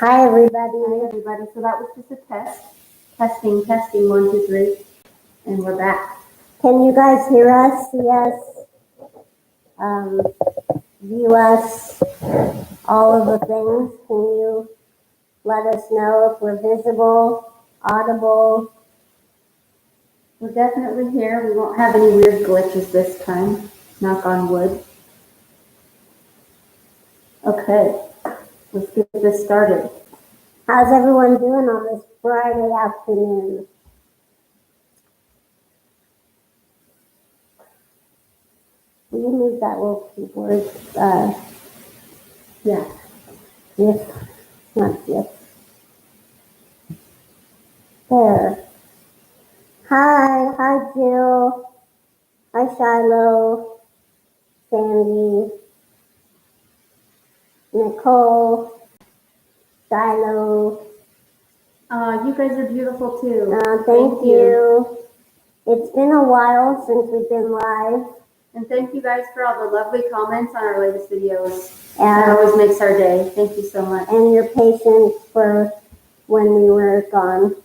Hi, everybody. Hi, everybody. So that was just a test. Testing, 1, 2, 3. And we're back. Can you guys hear us, see us, view us, all of the things? Can you let us know if we're visible, audible? We're definitely here. We won't have any weird glitches this time. Knock on wood. Okay. Let's get this started. How's everyone doing on this Friday afternoon? Will you move that little keyboard? Yeah. GIF, not GIF. There. Hi Jill. Hi Shiloh, Sandy, Nicole, Shiloh. You guys are beautiful too. Thank you. It's been a while since we've been live. And thank you guys for all the lovely comments on our latest videos. That always makes our day. Thank you so much. And your patience for when we were gone.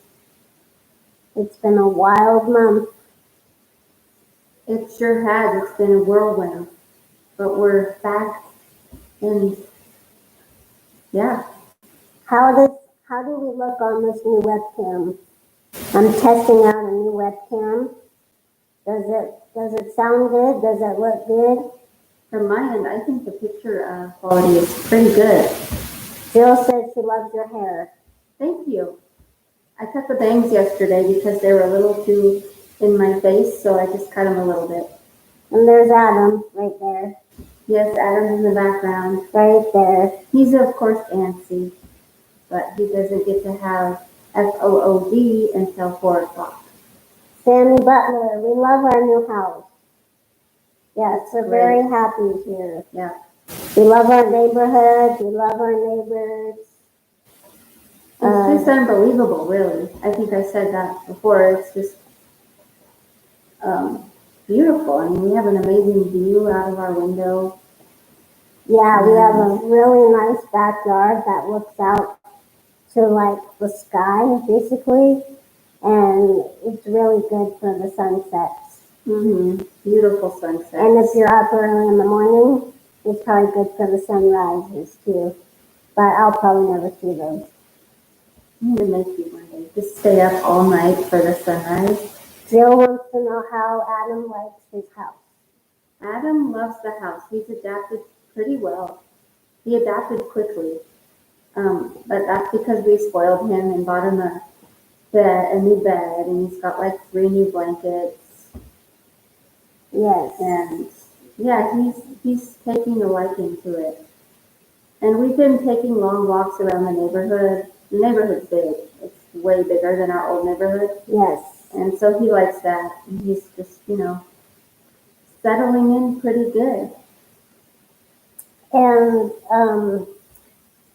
It's been a wild month. It sure has. It's been a whirlwind. But we're back and yeah. How do we look on this new webcam? I'm testing out a new webcam. Does it sound good? Does it look good? From my end, I think the picture quality is pretty good. Jill says she loves your hair. Thank you. I cut the bangs yesterday because they were a little too in my face, so I just cut them a little bit. And there's Adam right there. Yes, Adam's in the background. Right there. He's, of course, antsy, but he doesn't get to have FOOD until 4 o'clock. Sammy Butler, we love our new house. Yes, we're very happy here. Yeah. We love our neighborhood. We love our neighbors. It's just unbelievable, really. I think I said that before. It's just beautiful. I mean, we have an amazing view out of our window. Yeah, we have a really nice backyard that looks out to like the sky, basically. And it's really good for the sunsets. Beautiful sunsets. And if you're up early in the morning, it's probably good for the sunrises too. But I'll probably never see those. I'm going to make you one day. Just stay up all night for the sunrise. Jill wants to know how Adam likes his house. Adam loves the house. He's adapted pretty well. He adapted quickly. But that's because we spoiled him and bought him a new bed, and he's got like 3 new blankets. Yes. And yeah, he's taking a liking to it. And we've been taking long walks around the neighborhood. The neighborhood's big. It's way bigger than our old neighborhood. Yes. And so he likes that. And he's just, settling in pretty good. And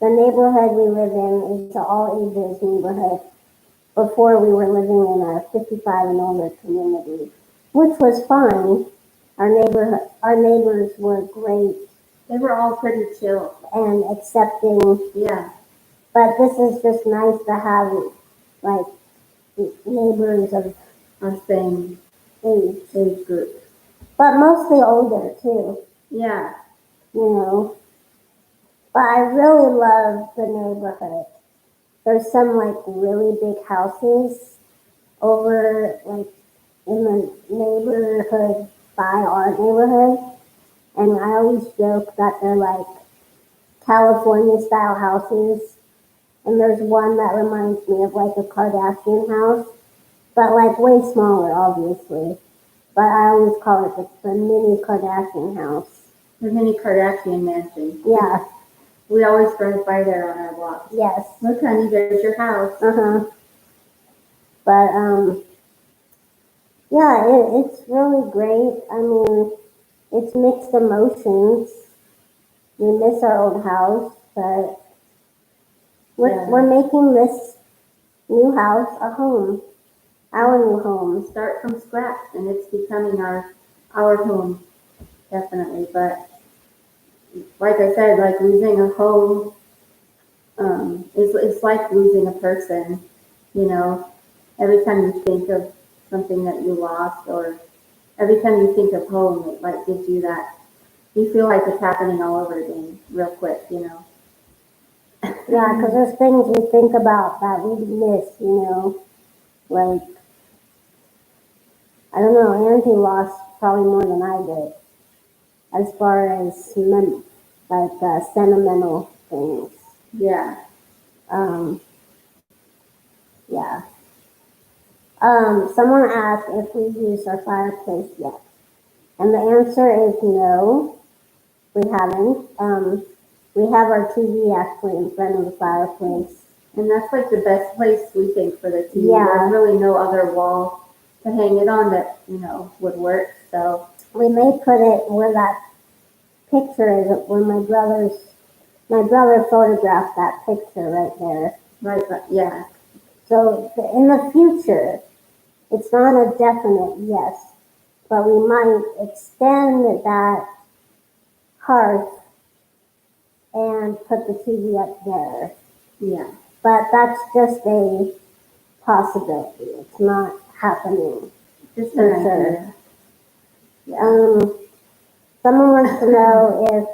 the neighborhood we live in is an all ages neighborhood. Before we were living in a 55 and older community, which was fine. Our neighbors were great. They were all pretty chill and accepting. Yeah. But this is just nice to have like neighbors of our same age group. But mostly older too. Yeah. But I really love the neighborhood. There's some like really big houses over like in the neighborhood by our neighborhood. And I always joke that they're like California style houses. And there's one that reminds me of like a Kardashian house, but like way smaller, obviously. But I always call it the mini Kardashian house. The mini Kardashian mansion. Yeah. We always drive by there on our walk. Yes. Look, honey, there's your house. But yeah, it's really great. I mean, it's mixed emotions. We miss our old house, but we're making this new house a home, our new home. Start from scratch, and it's becoming our home, definitely. But like I said, like losing a home it's like losing a person, you know. Every time you think of something that you lost, or every time you think of home, it like gives you that, you feel like it's happening all over again real quick, you know. Yeah, because there's things we think about that we miss, you know. Like, I don't know, Angie lost probably more than I did as far as sentimental things. Yeah. Um, yeah. Someone asked if we used our fireplace yet. And the answer is no, we haven't. We have our TV actually in front of the fireplace. And that's like the best place we think for the TV. Yeah. There's really no other wall to hang it on that, you know, would work. So We may put it where that picture is, where my brother photographed that picture right there. right, but yeah. So in the future, it's not a definite yes, but we might extend that hearth and put the TV up there. Yeah. But that's just a possibility. It's not happening Just for an sure. idea. Someone wants to know if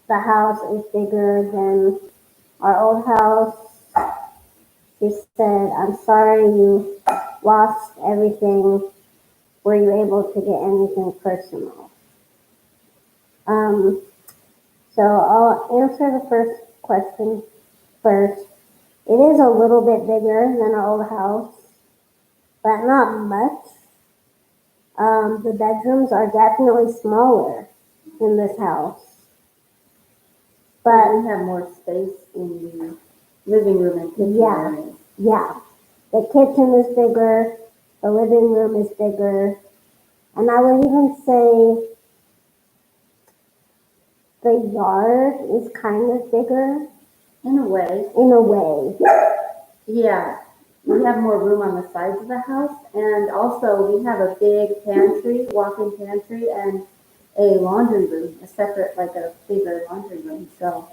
the house is bigger than our old house. She said, I'm sorry you lost everything. Were you able to get anything personal? So I'll answer the first question first. It is a little bit bigger than our old house, but not much. The bedrooms are definitely smaller in this house. But But we have more space in the living room and kitchen Yeah. area. yeah, the kitchen is bigger, the living room is bigger, and I would even say the yard is kind of bigger In a way, in a way. yeah. We have more room on the sides of the house, and also we have a big pantry, walk-in pantry, and a laundry room, a separate, like a bigger laundry room. So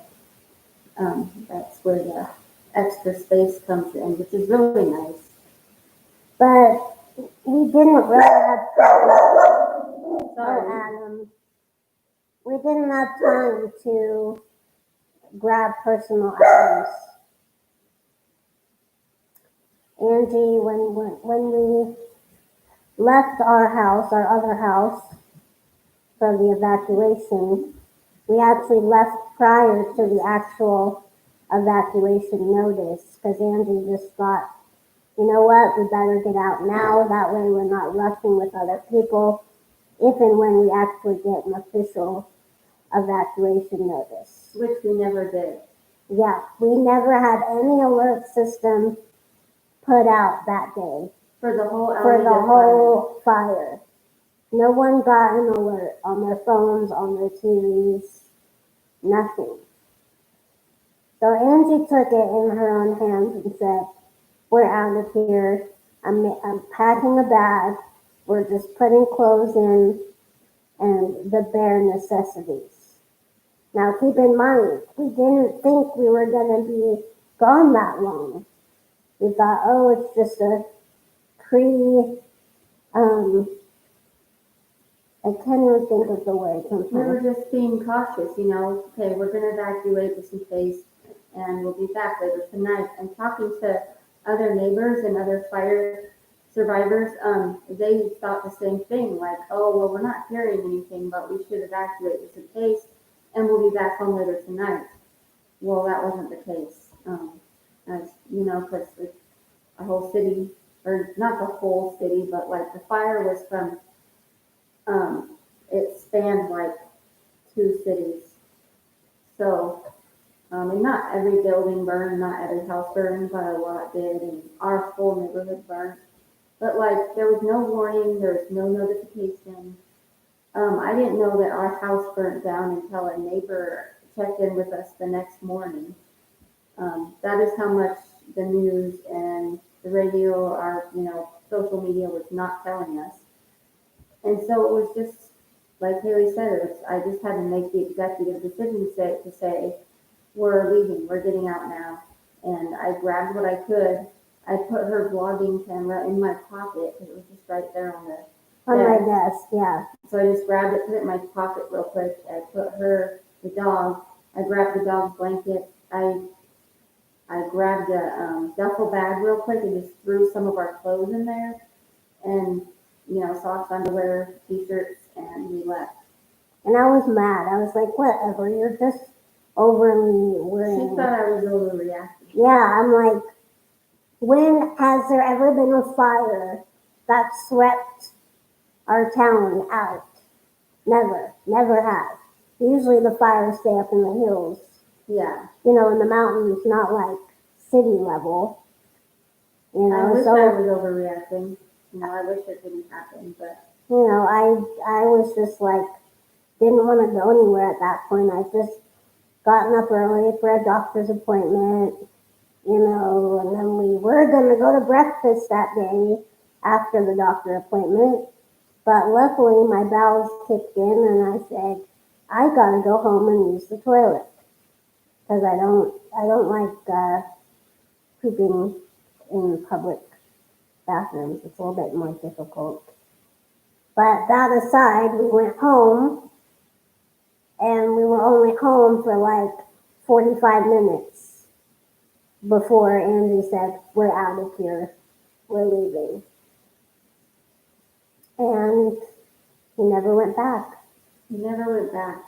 that's where the extra space comes in, which is really nice. But we didn't really have time. Oh, Sorry. Adam. We didn't have time to grab personal items. Angie, when we left our house, our other house, for the evacuation, we actually left prior to the actual evacuation notice because Angie just thought, you know what, we better get out now. That way we're not rushing with other people if and when we actually get an official evacuation notice. Which we never did. Yeah, we never had any alert system put out that day For the whole for the Alameda whole fire. No one got an alert on their phones, on their TVs, nothing. So Angie took it in her own hands and said, we're out of here. I'm packing a bag. We're just putting clothes in and the bare necessities. Now keep in mind, we didn't think we were going to be gone that long. We thought, oh, it's just a um, I can't even think of the word We were sometimes. just being cautious, you know, okay, we're gonna evacuate just in case, and we'll be back later tonight. And talking to other neighbors and other fire survivors, they thought the same thing, like, oh, well, we're not hearing anything, but we should evacuate just in case, and we'll be back home later tonight. Well, that wasn't the case, as, you know, because a whole city, or not the whole city, but like the fire was from, it spanned like 2 cities. So, and not every building burned, not every house burned, but a lot did, and our whole neighborhood burned. But like, there was no warning, there was no notification. I didn't know that our house burnt down until a neighbor checked in with us the next morning. That is how much the news and the radio, our, you know, social media was not telling us. And so it was just, like Haley said, I just had to make the executive decision to say, we're leaving, we're getting out now. and I grabbed what I could. I put her vlogging camera in my pocket because it was just right there on the On my desk. desk, yeah. So I just grabbed it, put it in my pocket real quick. I put her, the dog. I grabbed the dog's blanket. I grabbed a duffel bag real quick and just threw some of our clothes in there, and socks, underwear, t-shirts, and we left. And I was mad. I was like, whatever, you're just overly She worrying. thought I was overreacting. Yeah, I'm like, when has there ever been a fire that swept our town out? Never, never has. Usually the fires stay up in the hills, Yeah. in the mountains, not like city level. I wish So I was overreacting. I wish it didn't happen, but I was just like, didn't want to go anywhere at that point. I just gotten up early for a doctor's appointment, and then we were going to go to breakfast that day after the doctor appointment. But luckily my bowels kicked in and I said, I gotta go home and use the toilet. Because I don't like pooping in public bathrooms. It's a little bit more difficult. But that aside, we went home and we were only home for like 45 minutes before Angie said, we're out of here, we're leaving. And we never went back. we never went back.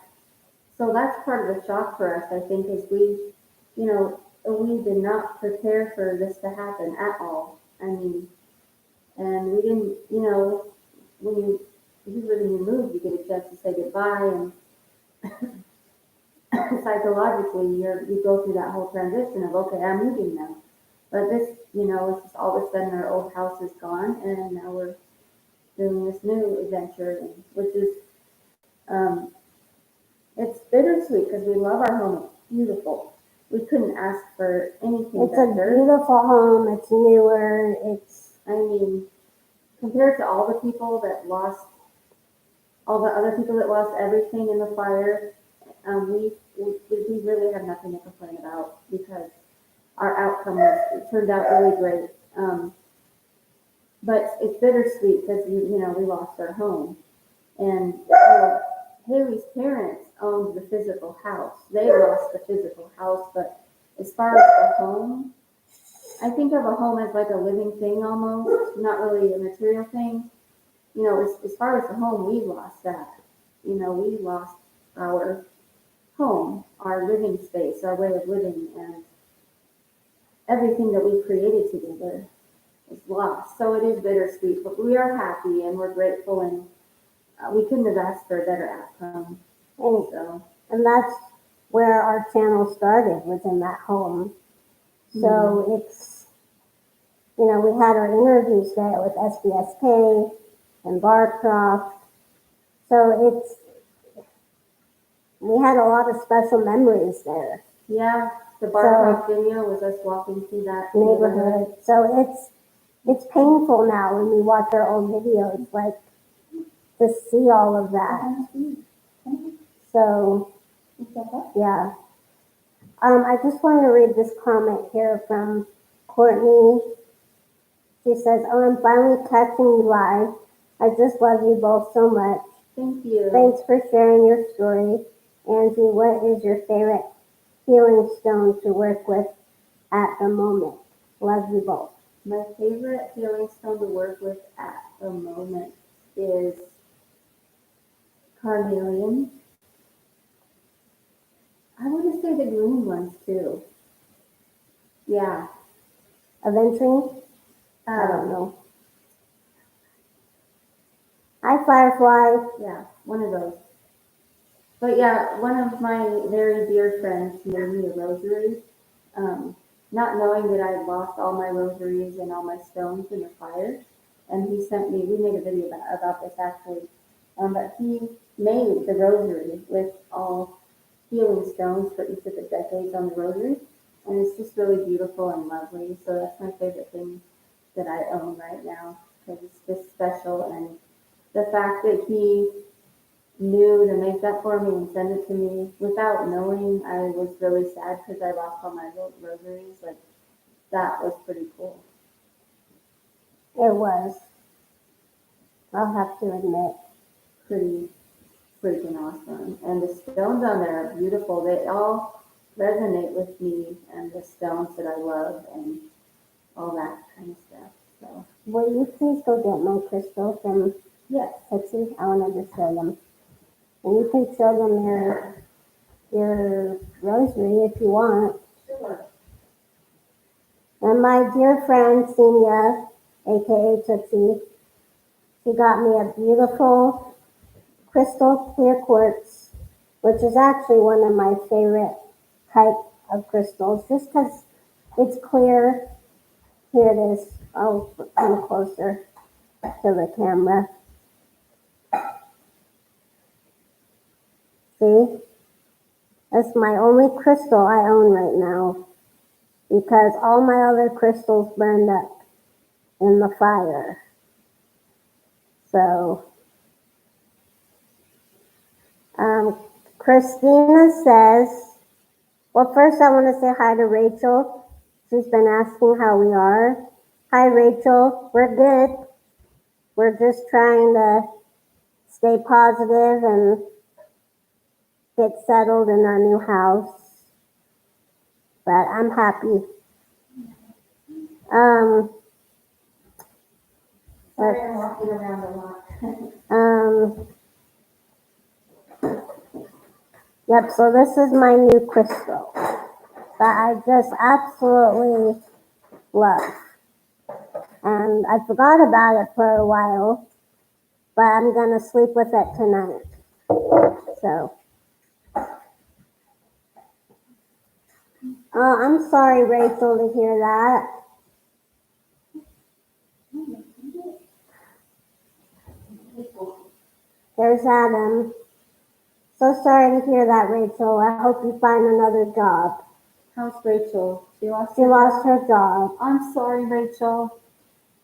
So that's part of the shock for us, I think, is we did not prepare for this to happen at all. I mean, and we didn't, usually when you move, you get a chance to say goodbye, and psychologically, you go through that whole transition of, okay, I'm moving now. But this, it's just all of a sudden our old house is gone, and now we're doing this new adventure, which is, it's bittersweet because we love our home. It's beautiful. We couldn't ask for anything It's a better. beautiful home. It's newer. I mean, compared to all the other people that lost everything in the fire, we really have nothing to complain about because our outcome turned out really great. But it's bittersweet because we lost our home, and Haley's parents owned the physical house. They lost the physical house, but as far as the home, I think of a home as like a living thing almost, not really a material thing. As far as the home, we lost that. We lost our home, our living space, our way of living, and everything that we created together is lost. So it is bittersweet, but we are happy and we're grateful, and we couldn't have asked for a better outcome. And that's where our channel started, was in that home. So it's, we had our interviews there with SBSK and Barcroft. So we had a lot of special memories there. Yeah, the Barcroft video was us walking through that neighborhood. So it's painful now when we watch our old videos, like to see all of that. So yeah. I just want to read this comment here from Courtney. She says, "Oh, I'm finally catching you live. I just love you both so much. Thank you. Thanks for sharing your story. Angie, what is your favorite healing stone to work with at the moment? Love you both." My favorite healing stone to work with at the moment is carnelian. I want to say the green ones too. Yeah. Aventurine? I don't know. Hi, Firefly. Yeah, one of those. But yeah, one of my very dear friends made me a rosary, not knowing that I had lost all my rosaries and all my stones in the fire. And he sent me, we made a video about this actually, but he made the rosary with all healing stones for each of the decades on the rosary. And it's just really beautiful and lovely. So that's my favorite thing that I own right now, because it's just special. And the fact that he knew to make that for me and send it to me without knowing. I was really sad because I lost all my rosaries. Like, that was pretty cool. It was. I'll have to admit. Pretty freaking awesome. And the stones on there are beautiful. They all resonate with me and the stones that I love and all that kind of stuff. So, Will you please go get my crystal from yes. Pixie? I wanted to show them. And you can show them your rosary if you want. Sure. And my dear friend Celia, aka Tootsie, she got me a beautiful crystal clear quartz, which is actually one of my favorite type of crystals, just because it's clear. Here it is. I'll come closer to the camera. See? That's my only crystal I own right now because all my other crystals burned up in the fire. So, Christina says, well, first I want to say hi to Rachel. She's been asking how we are. Hi, Rachel. We're good. We're just trying to stay positive and get settled in our new house. But I'm happy. Sorry, I'm walking around a lot. Yep, so this is my new crystal that I just absolutely love. And I forgot about it for a while, but I'm going to sleep with it tonight. So, I'm sorry, Rachel, to hear that. There's Adam. So sorry to hear that, Rachel. I hope you find another job. How's Rachel? She lost her job. I'm sorry, Rachel.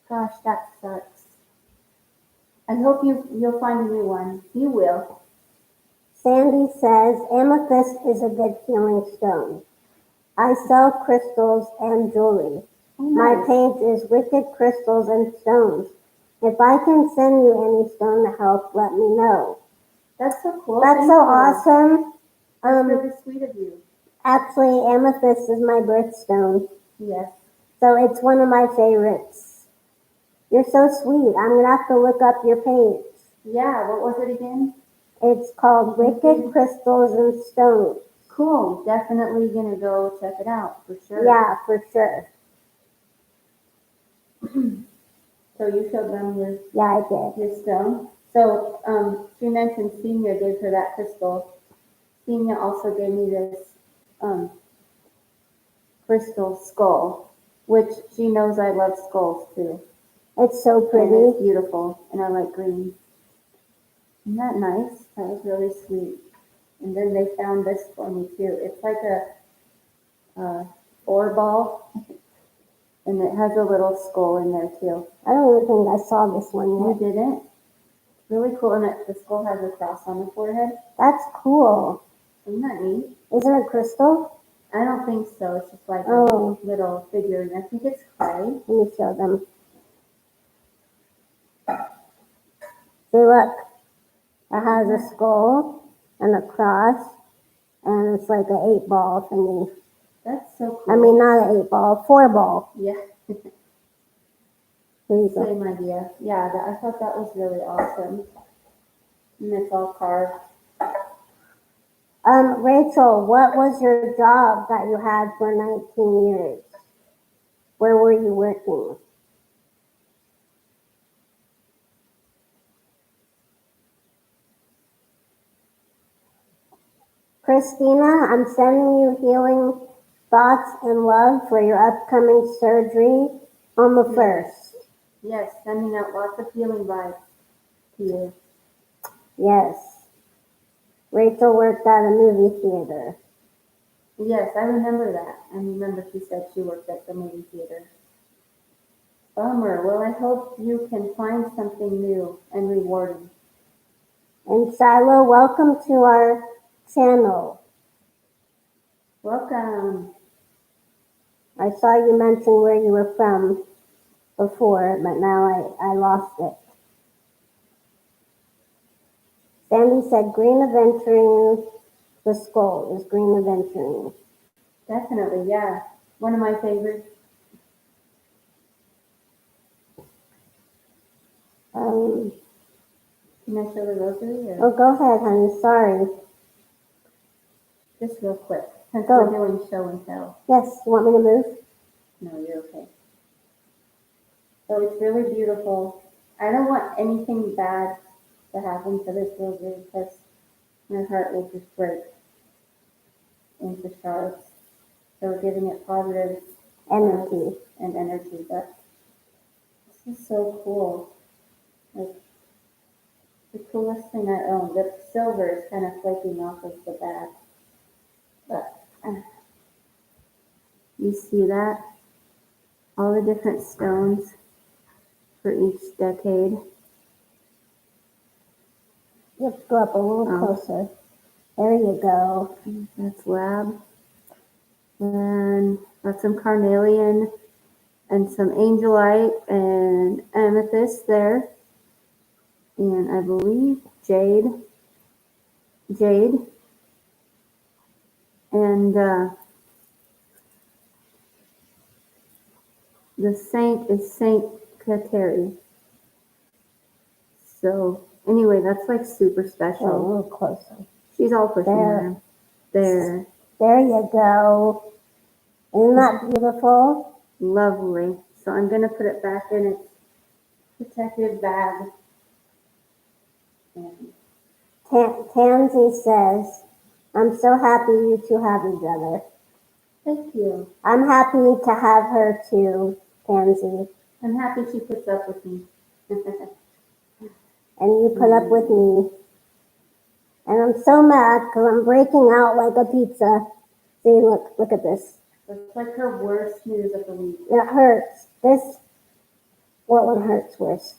Gosh, that sucks. I hope you'll find a new one. You will. Sandy says, amethyst is a good healing stone. I sell crystals and jewelry. Oh, My nice. page is Wicked Crystals and Stones. If I can send you any stone to help, let me know. That's so cool. That's Thank so you. awesome. That's really sweet of you. Actually, amethyst is my birthstone, Yes. so it's one of my favorites. You're so sweet. I'm gonna have to look up your page. Yeah, what was it again? It's called Wicked Crystals and Stones. Cool. Definitely gonna go check it out for sure. Yeah, for sure. So you showed them Yeah, I did. your stone. So she mentioned Senior gave her that crystal. Senior also gave me this crystal skull, which she knows I love skulls too. It's so And pretty. it's beautiful, and I like green. Isn't that nice? That was really sweet. And then they found this for me too. It's like a ore ball, and it has a little skull in there too. I don't even think I saw this one You yet. didn't? It's really cool, and the skull has a cross on the forehead. That's cool. Isn't that neat? Is it a crystal? I don't think so. It's just like Oh. a little figure, and I think it's clay. Let me show them. See, look. It has a skull and a cross, and it's like an 8-ball thingy. That's so cool. I mean, not an 8-ball, 4-ball. Yeah. Here you go. Same idea. Yeah, I thought that was really awesome. And it's all carved. Rachel, what was your job that you had for 19 years? Where were you working? Christina, I'm sending you healing thoughts and love for your upcoming surgery on the 1st. Yes, sending out lots of healing vibes to you. Yes. Rachel worked at a movie theater. Yes, I remember that. I remember she said she worked at the movie theater. Bummer. Well, I hope you can find something new and rewarding. And Shiloh, welcome to our channel. Welcome. I saw you mention where you were from before, but now I lost it. Sandy said green aventurine, the skull is green aventurine. Definitely, yeah. One of my favorites. Can I show the rosary? Or? Oh, go ahead, honey. Sorry. Just real quick, since Go. we're doing show and tell. Yes, you want me to move? No, you're okay. So it's really beautiful. I don't want anything bad to happen to this rosary because my heart will just break into shards. So we're giving it positive Energy. and energy. But this is so cool. Like the coolest thing I own. The silver is kind of flaking off of the back. But you see that? All the different stones for each decade. You have to go up a little closer. There you go. That's lab. And got some carnelian and some angelite and amethyst there. And I believe jade. And the saint is Saint Kateri. So anyway, that's like super special. A little closer. She's all pushing around. There. There you go. Isn't that beautiful? Lovely. So I'm going to put it back in its protective bag. And Tansy says, I'm so happy you two have each other. thank you. I'm happy to have her too, Tansy. I'm happy she puts up with me. And you put up with me. And I'm so mad because I'm breaking out like a pizza. See, look at this. It's like her worst news of the week. It hurts. What one hurts worse?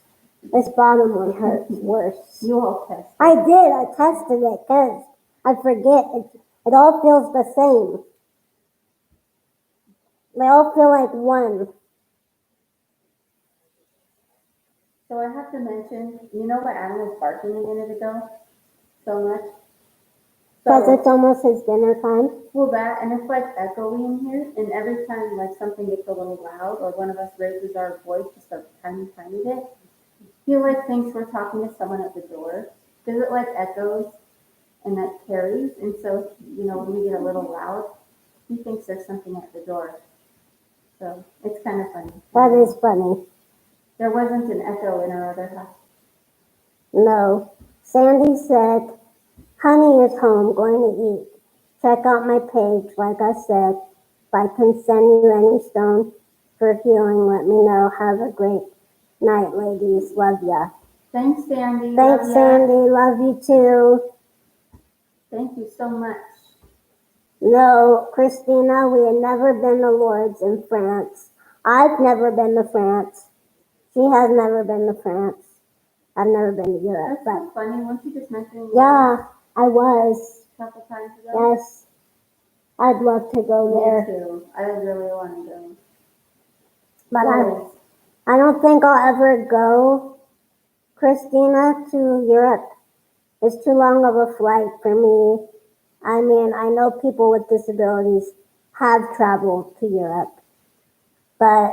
This bottom one hurts worse. You all test. I did. I tested it because I forget. It all feels the same. They all feel like one. So I have to mention, you know why Adam was barking a minute ago so much? Because it's almost his dinner time. Well, that, and it's like echoing here, and every time like something gets a little loud or one of us raises our voice just a tiny bit, he like thinks we're talking to someone at the door because it like echoes and that carries, and so when we get a little loud, he thinks there's something at the door. So it's kind of funny. That is funny. There wasn't an echo in our other house. No. Sandy said, honey is home, going to eat. Check out my page. Like I said, if I can send you any stone for healing, let me know. Have a great night, ladies. Love ya. Thanks, Sandy. Thanks, Sandy. Love you too. Thank you so much. No, Christina, we had never been to Lourdes in France. I've never been to France. She has never been to France. I've never been to Europe. That's so funny. Weren't you just mentioning Yeah, I was. a couple times ago? Yes. I'd love to go there. Me too. I really want to go. But I don't think I'll ever go, Christina, to Europe. It's too long of a flight for me. I mean, I know people with disabilities have traveled to Europe, but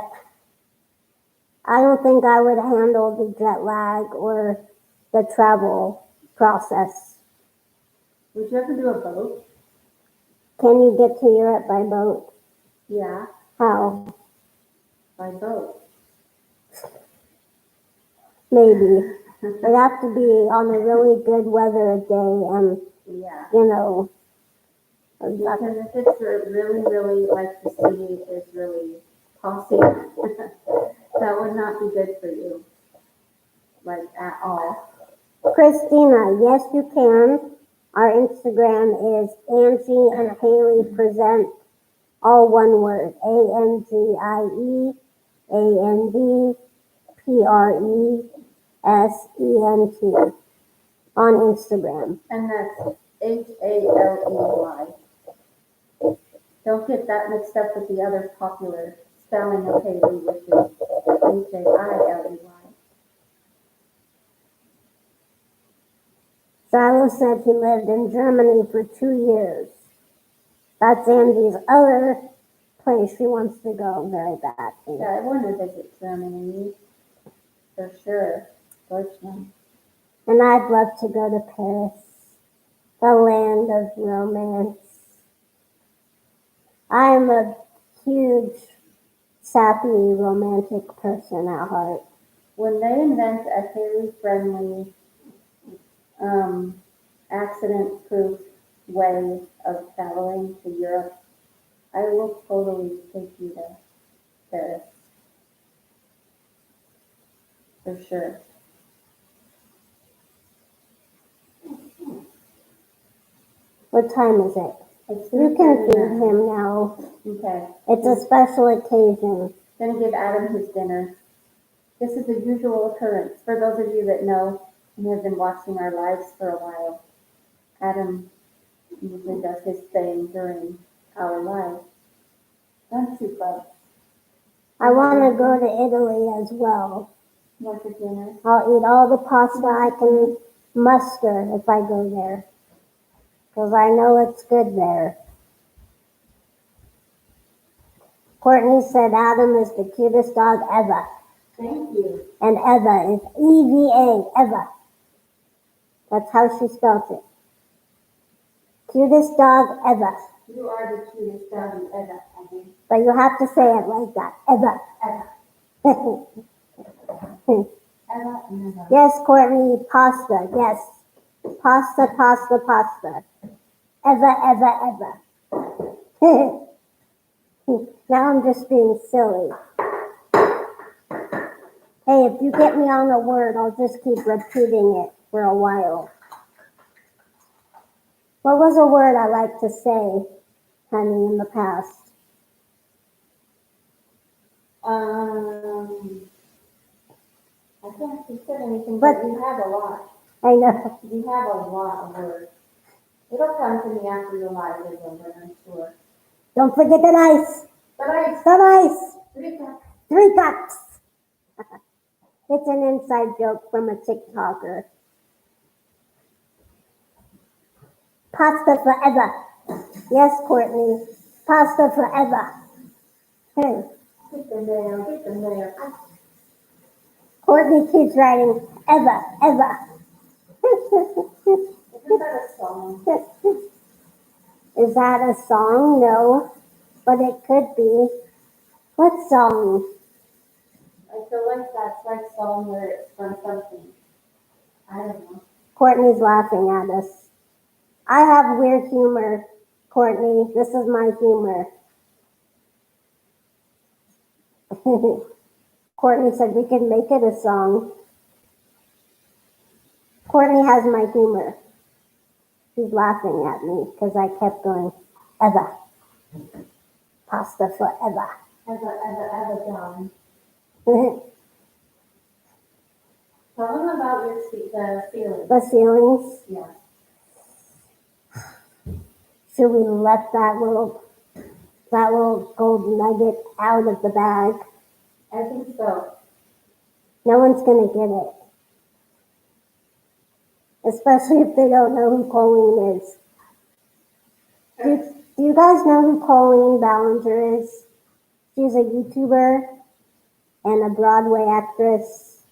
I don't think I would handle the jet lag or the travel process. Would you ever do a boat? Can you get to Europe by boat? Yeah, How? by boat. Maybe. It'd have to be on a really good weather day and, Yeah. Exactly. Because if it's really like the sea is really tossing, that would not be good for you, like at all. Christina, yes you can. Our Instagram is Angie and Haley Present, all one word, AngieAndPresent. on Instagram. And that's Haley. Don't get that mixed up with the other popular spelling of Haley, which is Hailey. Shiloh said he lived in Germany for 2 years. That's Angie's other place she wants to go very badly. Yeah, I want to visit Germany for sure. Deutschland. And I'd love to go to Paris, the land of romance. I'm a huge, sappy, romantic person at heart. When they invent a Haley-friendly, accident-proof way of traveling to Europe, I will totally take you to Paris. For sure. What time is it? It's You can feed 3:39. him now. Okay. It's a special occasion. Gonna give Adam his dinner. This is a usual occurrence. For those of you that know and have been watching our lives for a while, Adam usually does his thing during our lives. Don't you, bud? I want to go to Italy as well. Want for dinner? I'll eat all the pasta I can muster if I go there. Because I know it's good there. Courtney said Adam is the cutest dog ever. Thank you. And Eva is EVA, Eva. That's how she spells it. Cutest dog ever. You are the cutest dog ever, Angie. But you have to say it like that, Eva. Ever. Ever and ever. Yes, Courtney, pasta, yes. Pasta, pasta, pasta. Eva, Eva, Eva. Now I'm just being silly. Hey, if you get me on a word, I'll just keep repeating it for a while. What was a word I like to say, honey, in the past? I can't think of anything, but you have a lot. I know. You have a lot of words. It'll come to me after your life is over, I'm sure. Don't forget the ice. But I The ice. 3 cups. 3 cups. It's an inside joke from a TikToker. Pasta forever. Yes, Courtney. Pasta forever. Hey. Get them there, get them there. Courtney keeps writing Eva, Eva. Isn't that a song? Is that a song? No, but it could be. What song? I feel like that's like song where it's from something. I don't know. Courtney's laughing at us. I have weird humor, Courtney. This is my humor. Courtney said we could make it a song. Courtney has my humor. She's laughing at me because I kept going, Eva. Pasta forever. Ever, John. Tell them about your feelings. The feelings. Yeah. Should we let that little gold nugget out of the bag? I think so. No one's gonna get it. Especially if they don't know who Colleen is. Do you guys know who Colleen Ballinger is? She's a YouTuber and a Broadway actress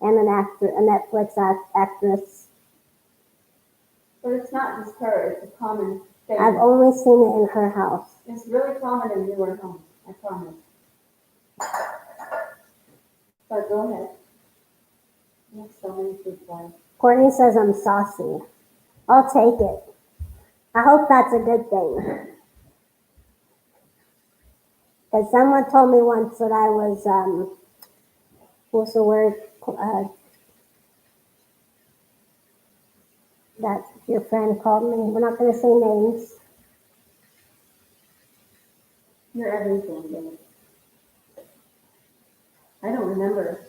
and a Netflix actress. But it's not just her, it's a common thing. I've only seen it in her house. It's really common in newer homes, I promise. But go ahead. You have so many food lines. Courtney says I'm saucy. I'll take it. I hope that's a good thing. Because someone told me once that I was, what's the word? That your friend called me. We're not going to say names. You're everything, babe. I don't remember.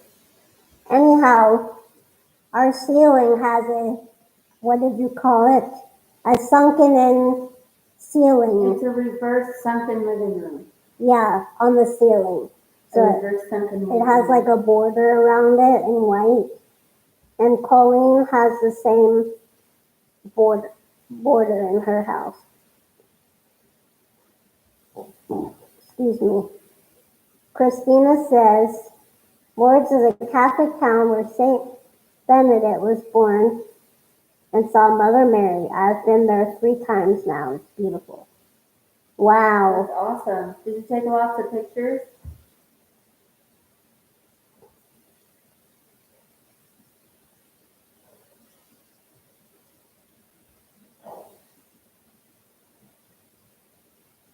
Anyhow, our ceiling has a what did you call it? A sunken in ceiling. It's a reverse sunken living room. Yeah, on the ceiling. A So reverse sunken living it has room. like a border around it in white. And Colleen has the same border in her house. Excuse me. Christina says, Lourdes is a Catholic town where Saint Benedict was born and saw Mother Mary. I've been there 3 times now. It's beautiful. Wow. That's awesome. Did you take lots of pictures?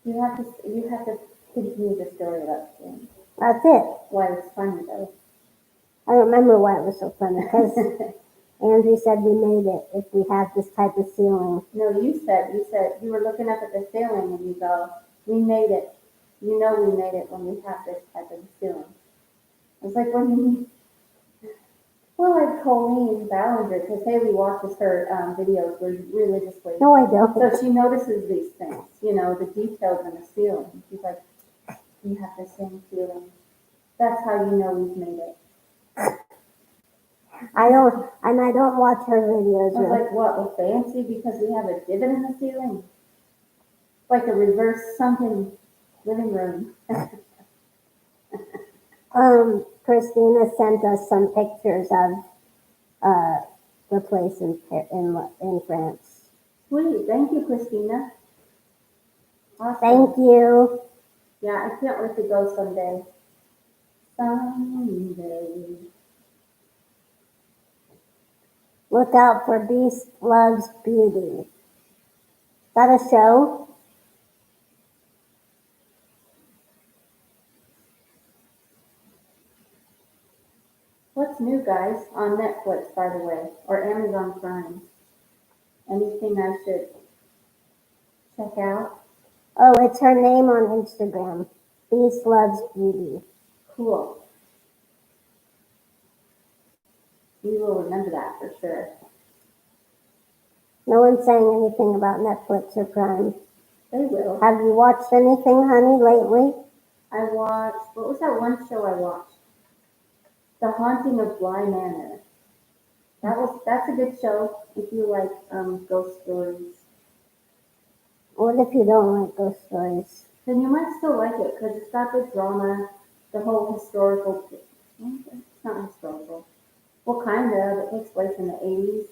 You have to continue the story about Jane. That's it. Why it's funny though. I don't remember why it was so funny because Angie said we made it if we have this type of ceiling. No, you said you were looking up at the ceiling and you go, we made it. You know we made it when we have this type of ceiling. I was like, what do you mean? Well, like Colleen Ballinger, because Haley watches her videos religiously. No, I don't. So she notices these things, you know, the details in the ceiling. She's like, you have the same ceiling. That's how you know we've made it. I don't watch her videos. I was like, what, we're fancy because we have a divot in the ceiling? Like a reverse sunken living room. Christina sent us some pictures of the place in France. Sweet, thank you, Christina. Awesome. Thank you. Yeah, I can't wait to go someday. Someday. Look out for Beast Loves Beauty. Is that a show? What's new, guys, on Netflix, by the way, or Amazon Prime? Anything I should check out? Oh, it's her name on Instagram. Beast Loves Beauty. Cool. We will remember that for sure. No one's saying anything about Netflix or Prime. They will. Have you watched anything, honey, lately? I watched, what was that one show I watched? The Haunting of Bly Manor. That's a good show if you like ghost stories. What if you don't like ghost stories? Then you might still like it because it's got the drama, the whole historical. It's not historical. Well, kind of. It takes place in the 80s.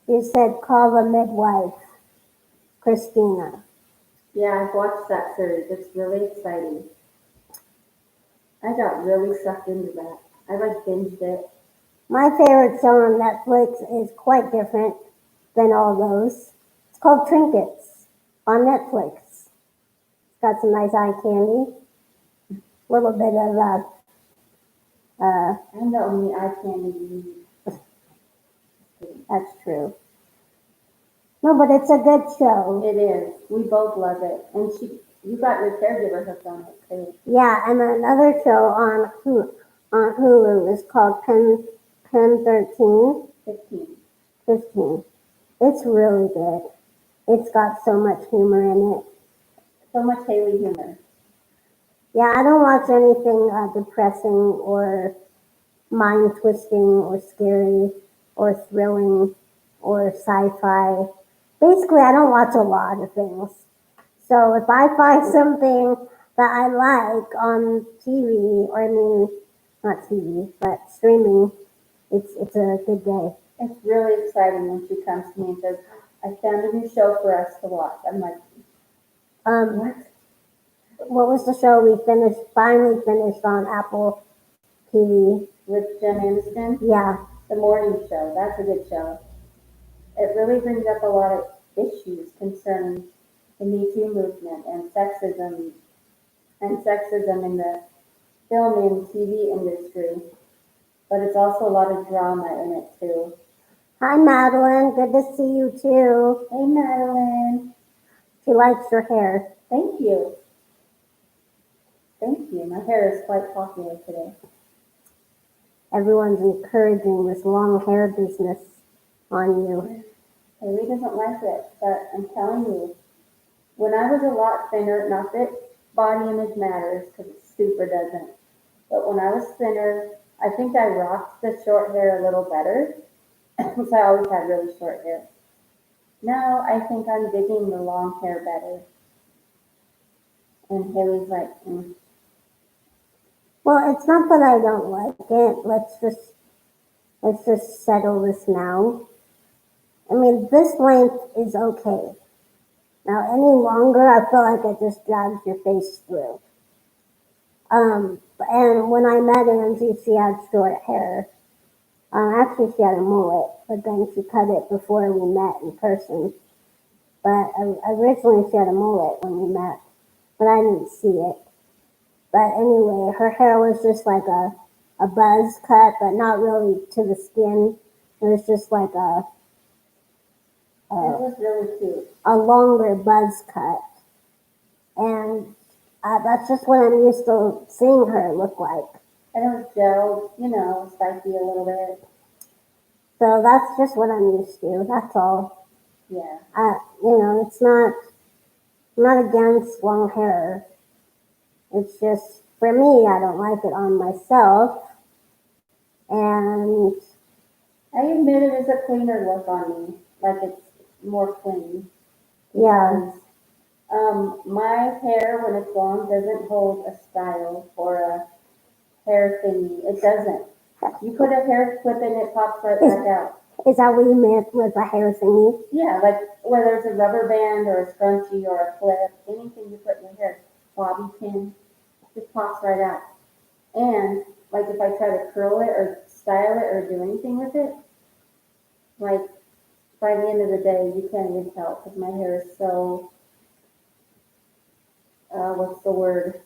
You said call the midwife, Christina. Yeah, I've watched that series. It's really exciting. I got really sucked into that. I like binged it. My favorite show on Netflix is quite different than all those. It's called Trinkets on Netflix. It's got some nice eye candy, a little bit of I'm the only eye candy you need. that's true. No, but it's a good show. It is. We both love it. And you got your caregiver hooked on it too. Yeah, and another show on Hulu is called Pen 13. 15. It's really good. It's got so much humor in it. So much Haley humor. Yeah, I don't watch anything depressing or mind twisting or scary or thrilling or sci-fi. Basically, I don't watch a lot of things. So if I find something that I like on TV, or I mean, not TV, but streaming, it's a good day. It's really exciting when she comes to me and says, I found a new show for us to watch. I'm like, what? What was the show we finally finished on Apple TV? With Jen Aniston? Yeah. The Morning Show. That's a good show. It really brings up a lot of issues concerning the Me Too movement and sexism in the film and TV industry. But it's also a lot of drama in it too. Hi, Madeline. Good to see you too. Hey, Madeline. She likes your hair. Thank you. Thank you. My hair is quite popular today. everyone's encouraging this long hair business on you. Haley doesn't like it, but I'm telling you, when I was a lot thinner, not that body image matters, because it super doesn't, but when I was thinner, I think I rocked the short hair a little better, because I always had really short hair. Now I think I'm digging the long hair better. And Haley's like, Well, it's not that I don't like it. Let's just settle this now. I mean, this length is okay. Now, any longer, I feel like it just drags your face through. And when I met Angie, she had short hair. Actually, she had a mullet, but then she cut it before we met in person. But originally, she had a mullet when we met, but I didn't see it. But anyway, her hair was just like a buzz cut, but not really to the skin. It was just like it was really cute. a longer buzz cut. And that's just what I'm used to seeing her look like. And it was gelled, spiky a little bit. So that's just what I'm used to. That's all. Yeah. It's not, I'm not against long hair. It's just, for me, I don't like it on myself. And I admit it is a cleaner look on me. Like it's more clean. yeah, My hair, when it's long, doesn't hold a style or a hair thingy. It doesn't. You put a hair clip in, it pops right back out. is that what you meant with a hair thingy? Yeah, like whether it's a rubber band or a scrunchie or a clip, anything you put in your hair, bobby pin, just pops right out. And like if I try to curl it or style it or do anything with it, like by the end of the day, you can't even tell because my hair is so, what's the word?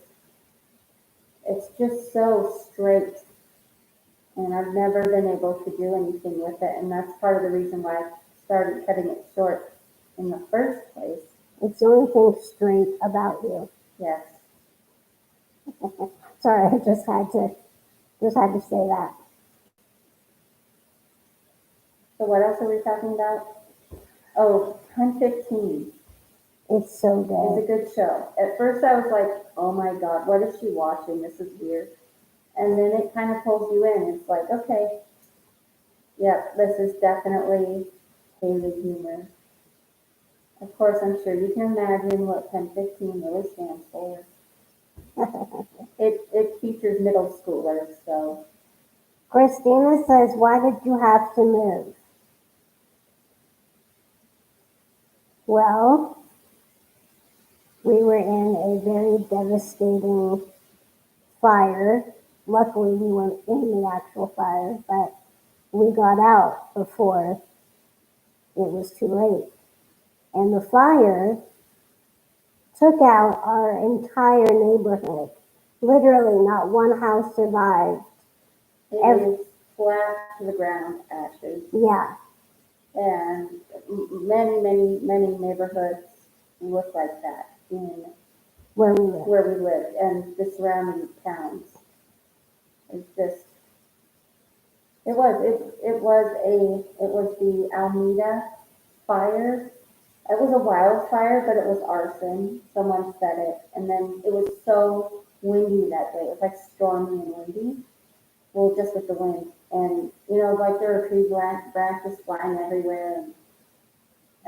It's just so straight. And I've never been able to do anything with it. And that's part of the reason why I started cutting it short in the first place. It's the only thing straight about you. Yes. Sorry, I just had to say that. So what else are we talking about? Oh, 10:15 It's so is good. a good show. At first I was like, oh my God, what is she watching? This is weird. And then it kind of pulls you in. It's like, okay, yep, this is definitely Haley humor. Of course, I'm sure you can imagine what 10:15 really stands for. It features middle schoolers, so Christina says, why did you have to move? Well, we were in a very devastating fire. Luckily, we weren't in the actual fire, but we got out before it was too late. And the fire took out our entire neighborhood. Literally, not one house survived. it is flat to the ground ashes. Yeah, And many, many, many neighborhoods look like that in where we live. where we live and the surrounding towns. It's just, it was the Almeida fire. It was a wildfire, but it was arson. Someone said it. And then it was so windy that day. It was like stormy and windy. Well, just with the wind. And, like there were tree branches flying everywhere and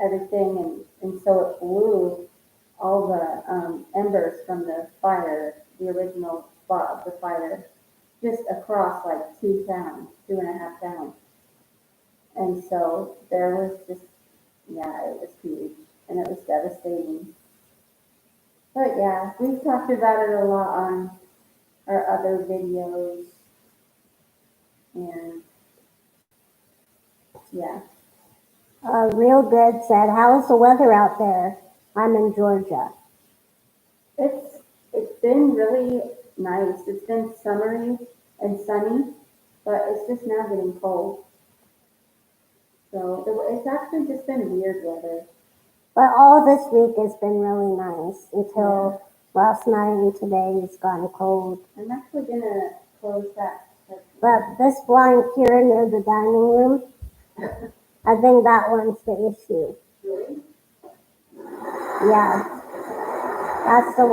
everything. And so it blew all the embers from the fire, the original spot of the fire, just across like 2.5 towns. And so there was just, yeah, it was huge and it was devastating. But yeah, we've talked about it a lot on our other videos. And yeah, Real Good said, how's the weather out there? I'm in Georgia. it's been really nice. It's been summery and sunny, but it's just now getting cold. So it's actually just been weird weather. But all this week has been really nice until last night and today it's gotten cold. I'm actually gonna close that But this blind here near the dining room, I think that one's the issue. Really? Yeah, that's the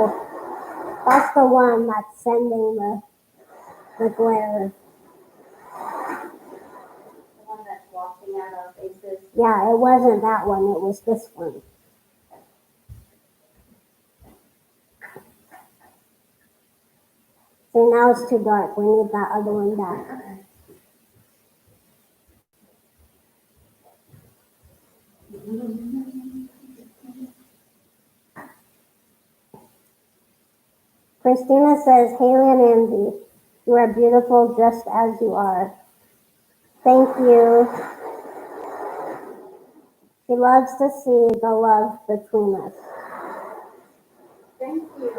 one that's sending the glare. The one that's washing out our faces. Yeah, it wasn't that one, it was this one. See, now it's too dark. We need that other one back. Christina says, Haley and Angie, you are beautiful just as you are. Thank you. She loves to see the love between us. Thank you.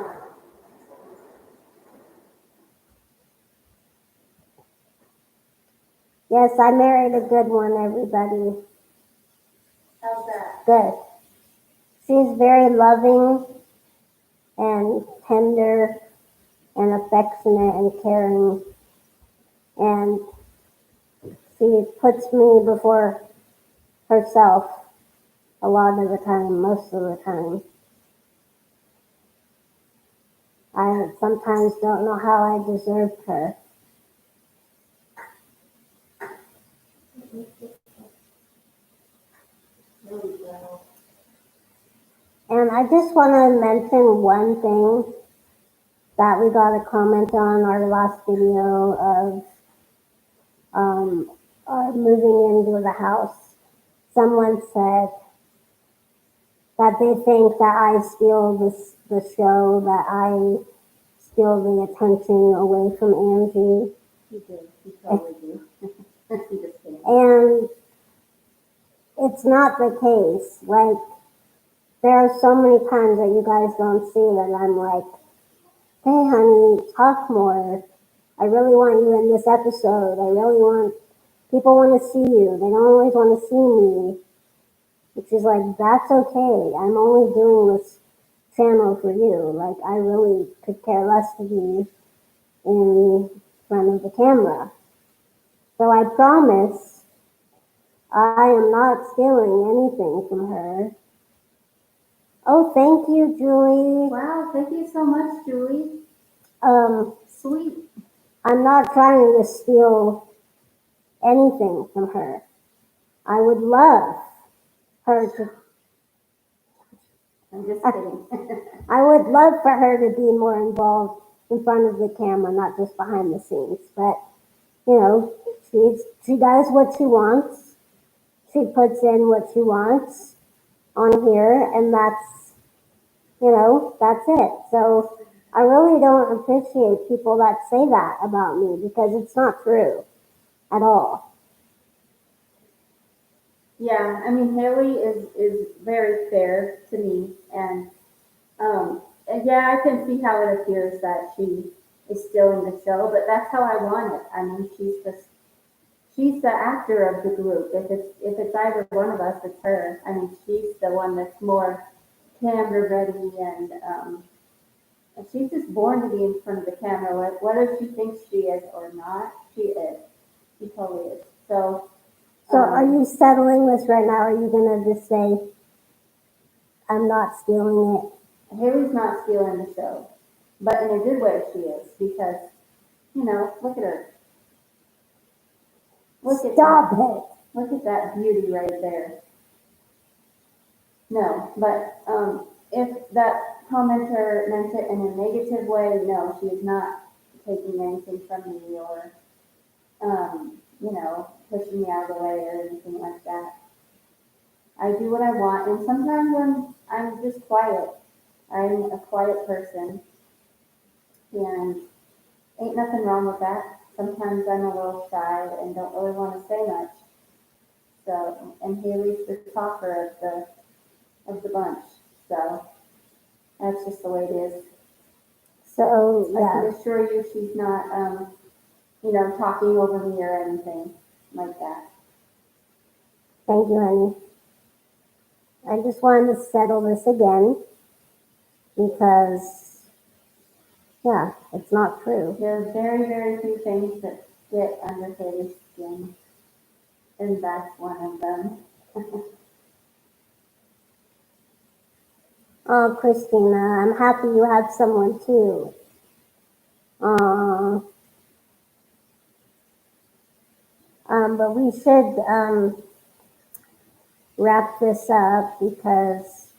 Yes, I married a good one, everybody. How's that? Good. She's very loving and tender and affectionate and caring. And she puts me before herself a lot of the time, most of the time. I sometimes don't know how I deserved her. And I just want to mention one thing that we got a comment on our last video of our moving into the house. Someone said that they think that I steal the show, that I steal the attention away from Angie. You do. You totally do. I'm just kidding. And it's not the case. Like, there are so many times that you guys don't see that I'm like, hey honey, talk more. I really want you in this episode. People want to see you. They don't always want to see me. Which is like, that's okay. I'm only doing this channel for you. Like, I really could care less to be in front of the camera. So I promise I am not stealing anything from her. Oh, thank you, Julie. Wow, thank you so much, Julie. Sweet. I'm not trying to steal anything from her. I would love her to. I'm just kidding. I would love for her to be more involved in front of the camera, not just behind the scenes. But you know, she does what she wants. She puts in what she wants on here, and that's it. So I really don't appreciate people that say that about me because it's not true at all. Yeah, I mean, Haley is very fair to me, and yeah, I can see how it appears that she is still in the show, but that's how I want it. I mean, she's the actor of the group. If it's either one of us, it's her. I mean, she's the one that's more camera ready, and she's just born to be in front of the camera. Whether she thinks she is or not, she is. She totally is. So. So are you settling this right now? Or are you gonna just say, I'm not stealing it? Haley's not stealing the show, but in a good way she is, because, look at her. Stop it. Look at that beauty right there. No, but if that commenter meant it in a negative way, no, she is not taking anything from me or, pushing me out of the way or anything like that. I do what I want, and sometimes I'm just quiet. I'm a quiet person, and ain't nothing wrong with that. Sometimes I'm a little shy and don't really want to say much. So, and Haley's the talker of the bunch. So that's just the way it is. So I yeah, can assure you she's not, talking over me or anything like that. thank you, honey. I just wanted to settle this again because, yeah, it's not true. There are very, very few things that get under his skin, and that's one of them. Oh, Christina, I'm happy you have someone too. But we should wrap this up because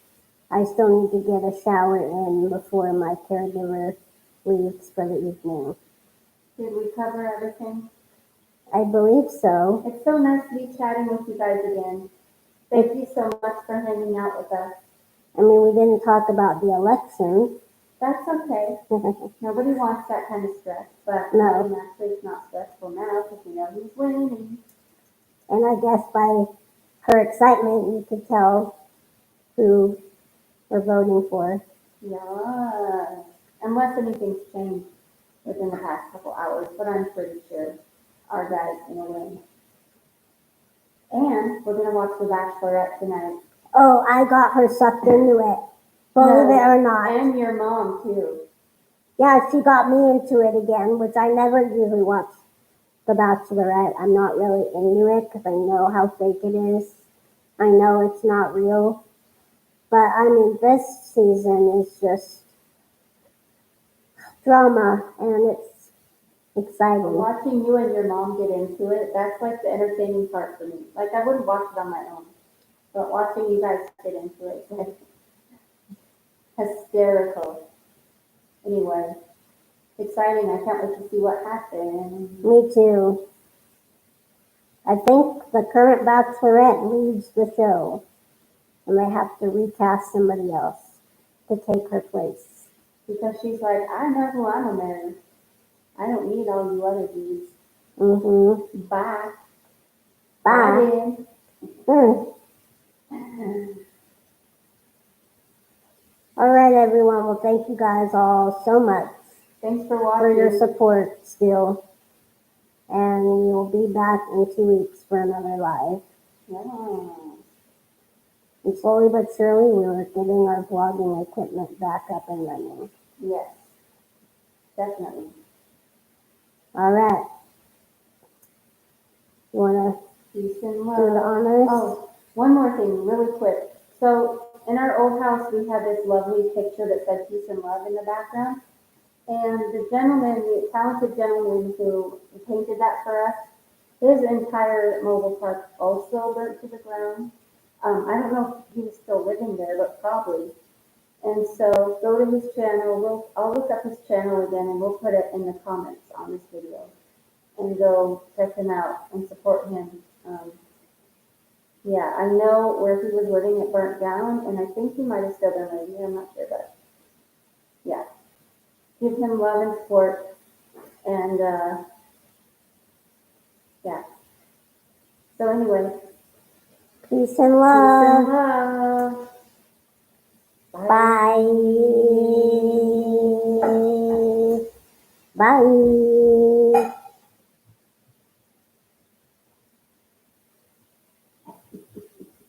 I still need to get a shower in before my caregiver leaves for the evening. Did we cover everything? I believe so. It's so nice to be chatting with you guys again. Thank you so much for hanging out with us. I mean, we didn't talk about the election. That's okay. Nobody wants that kind of stress, but No. actually it's not stressful now because we know who's winning. And I guess by her excitement, you could tell who we're voting for. Yeah, unless anything's changed within the past couple hours, but I'm pretty sure our guy's gonna win. And we're gonna watch The Bachelorette tonight. Oh, I got her sucked into it. Believe it or not. And your mom too. Yeah, she got me into it again, which I never usually watch The Bachelorette. I'm not really into it because I know how fake it is. I know it's not real. But I mean, this season is just drama and it's exciting. Watching you and your mom get into it, that's like the entertaining part for me. Like I wouldn't watch it on my own, but watching you guys get into it, like hysterical. Anyway, exciting. I can't wait to see what happens. Me too. I think the current Bachelorette leads the show, and they have to recast somebody else to take her place. Because she's like, I know who I'm gonna marry. I don't need all you other dudes. Mm-hmm. Bye. Bye. All right, everyone. Well, thank you guys all so much. Thanks for watching. For your support still. And we will be back in 2 weeks for another live. Yeah. And slowly but surely, we were getting our vlogging equipment back up and running. Yes, definitely. All right. You want to Peace and do love. the honors? Oh, one more thing, really quick. So in our old house, we had this lovely picture that said peace and love in the background. And the gentleman, the talented gentleman who painted that for us, his entire mobile park also burnt to the ground. I don't know if he was still living there, but probably. And so go to his channel. I'll look up his channel again and we'll put it in the comments on this video. And go check him out and support him. Yeah, I know where he was living, it burnt down, and I think he might have still been living there, I'm not sure, but yeah. Give him love and support, and yeah. So anyway. Peace and love. Peace and love. Bye. Bye.